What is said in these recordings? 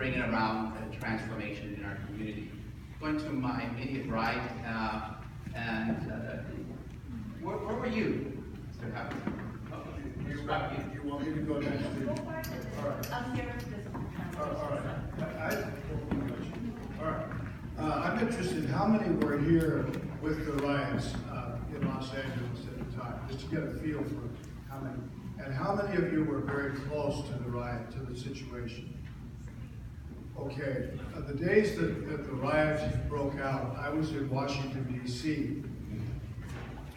bringing around a transformation in our community. Going to my immediate right, where were you, Mr. Happy? You want me to go next? All right. I'm here. All right. All right. I'm interested, how many were here with the riots in Los Angeles at the time, just to get a feel for how many. And how many of you were very close to the riot, to the situation? Okay, the days that the riots broke out, I was in Washington, D.C.,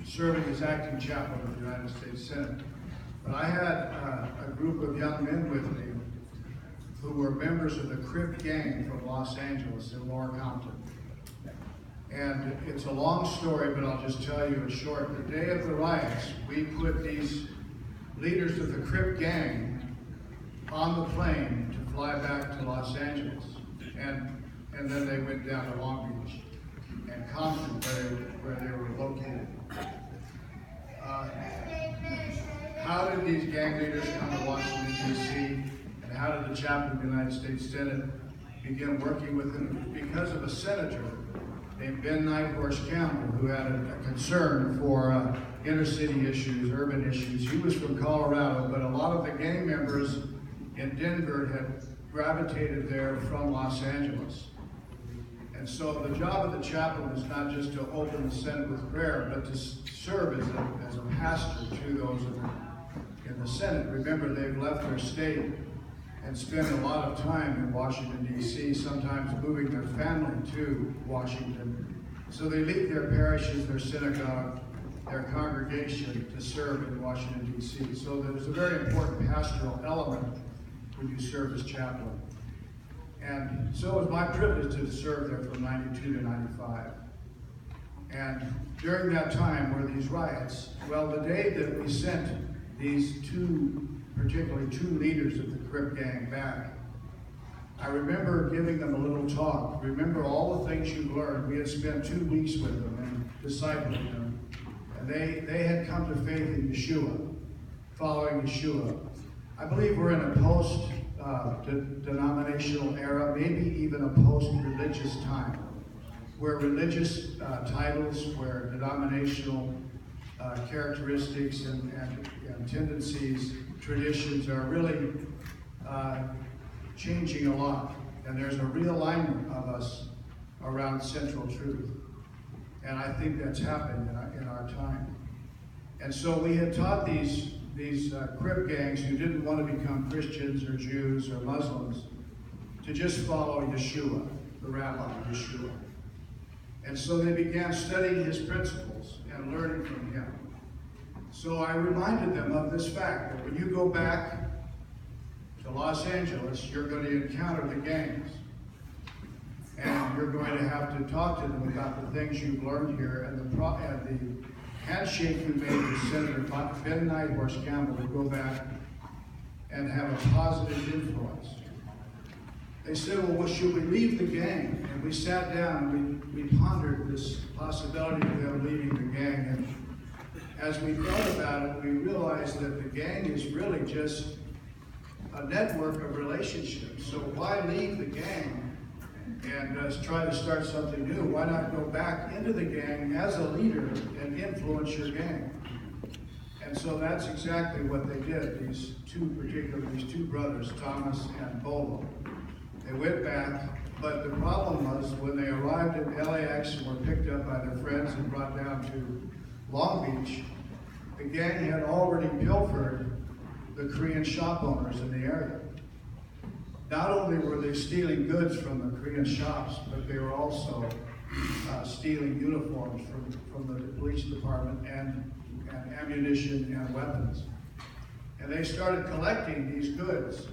serving as acting chaplain of the United States Senate. But I had a group of young men with me who were members of the Crip gang from Los Angeles in Lower Compton. And it's a long story, but I'll just tell you in short. The day of the riots, we put these leaders of the Crip gang on the plane to fly back to Los Angeles. And then they went down to Long Beach and Compton, where they were located. How did these gang leaders come to Washington, D.C., and how did the chaplain of the United States Senate begin working with them? Because of a senator named Ben Nighthorse Campbell, who had a concern for inner city issues, urban issues. He was from Colorado, but a lot of the gang members in Denver had gravitated there from Los Angeles. And so the job of the chaplain is not just to open the Senate with prayer, but to serve as a pastor to those in the Senate. Remember, they've left their state and spent a lot of time in Washington, D.C., sometimes moving their family to Washington. So they leave their parishes, their synagogue, their congregation to serve in Washington, D.C. So there's a very important pastoral element when you serve as chaplain. And so it was my privilege to serve there from 92 to 95. And during that time were these riots. Well, the day that we sent these particularly two leaders of the Crip gang back, I remember giving them a little talk. Remember all the things you've learned. We had spent 2 weeks with them and discipling them. And they had come to faith in Yeshua, following Yeshua. I believe we're in a post-denominational era, maybe even a post-religious time, where religious titles, where denominational characteristics and tendencies, traditions are really changing a lot. And there's a realignment of us around central truth. And I think that's happened in our time. And so we had taught these Crip gangs who didn't want to become Christians or Jews or Muslims to just follow Yeshua, the rabbi, Yeshua. And so they began studying his principles and learning from him. So I reminded them of this fact, that when you go back to Los Angeles, you're going to encounter the gangs. And you're going to have to talk to them about the things you've learned here and the handshake you made with Senator Ben Nighthorse Campbell to go back and have a positive influence. They said, well, should we leave the gang? And we sat down and we pondered this possibility of them leaving the gang. And as we thought about it, we realized that the gang is really just a network of relationships. So why leave the gang and try to start something new? Why not go back into the gang as a leader and influence your gang? And so that's exactly what they did. These two brothers, Thomas and Bolo. They went back, but the problem was when they arrived at LAX and were picked up by their friends and brought down to Long Beach, the gang had already pilfered the Korean shop owners in the area. Not only were they stealing goods from the Korean shops, but they were also stealing uniforms from the police department and ammunition and weapons. And they started collecting these goods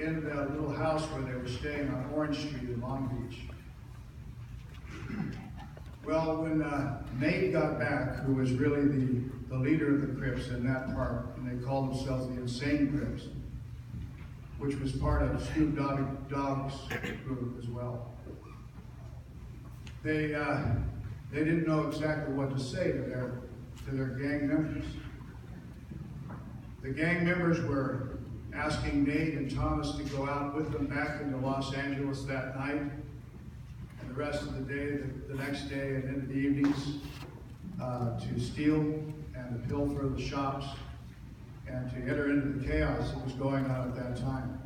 in the little house where they were staying on Orange Street in Long Beach. Well, when Nate got back, who was really the leader of the Crips in that part, and they called themselves the Insane Crips, which was part of Snoop Dogg's group as well. They didn't know exactly what to say to their gang members. The gang members were asking Nate and Thomas to go out with them back into Los Angeles that night, and the rest of the day, the next day and into the evenings, to steal and to pilfer the shops and to enter into the chaos that was going on at that time.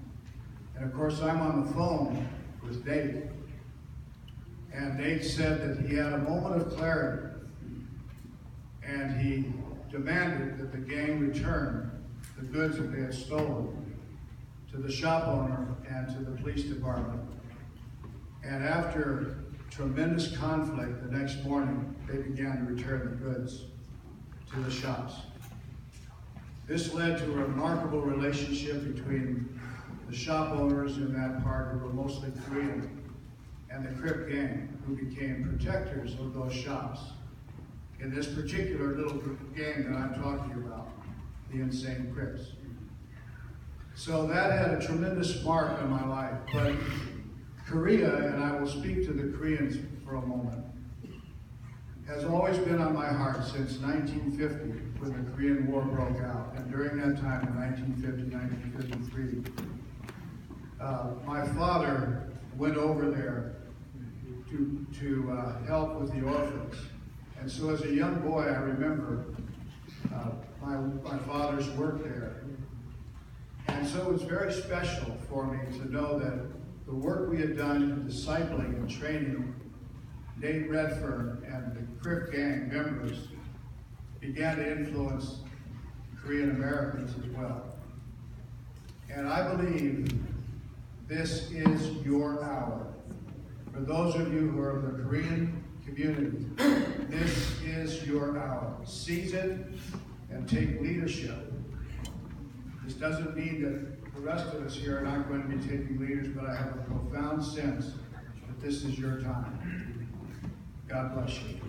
And of course, I'm on the phone with Nate, and Nate said that he had a moment of clarity, and he demanded that the gang return the goods that they had stolen to the shop owner and to the police department. And after tremendous conflict the next morning, they began to return the goods to the shops. This led to a remarkable relationship between the shop owners in that part, who were mostly Korean, and the Crip gang, who became protectors of those shops in this particular little gang that I'm talking about, the Insane Crips. So that had a tremendous mark on my life. But Korea, and I will speak to the Koreans for a moment, has always been on my heart since 1950, when the Korean War broke out. And during that time, in 1950, 1953, my father went over there to help with the orphans. And so as a young boy, I remember my father's work there. And so it was very special for me to know that the work we had done in discipling and training Nate Redfern and the Crip gang members began to influence Korean Americans as well. And I believe this is your hour. For those of you who are of the Korean community, this is your hour. Seize it and take leadership. This doesn't mean that the rest of us here are not going to be taking leaders, but I have a profound sense that this is your time. God bless you.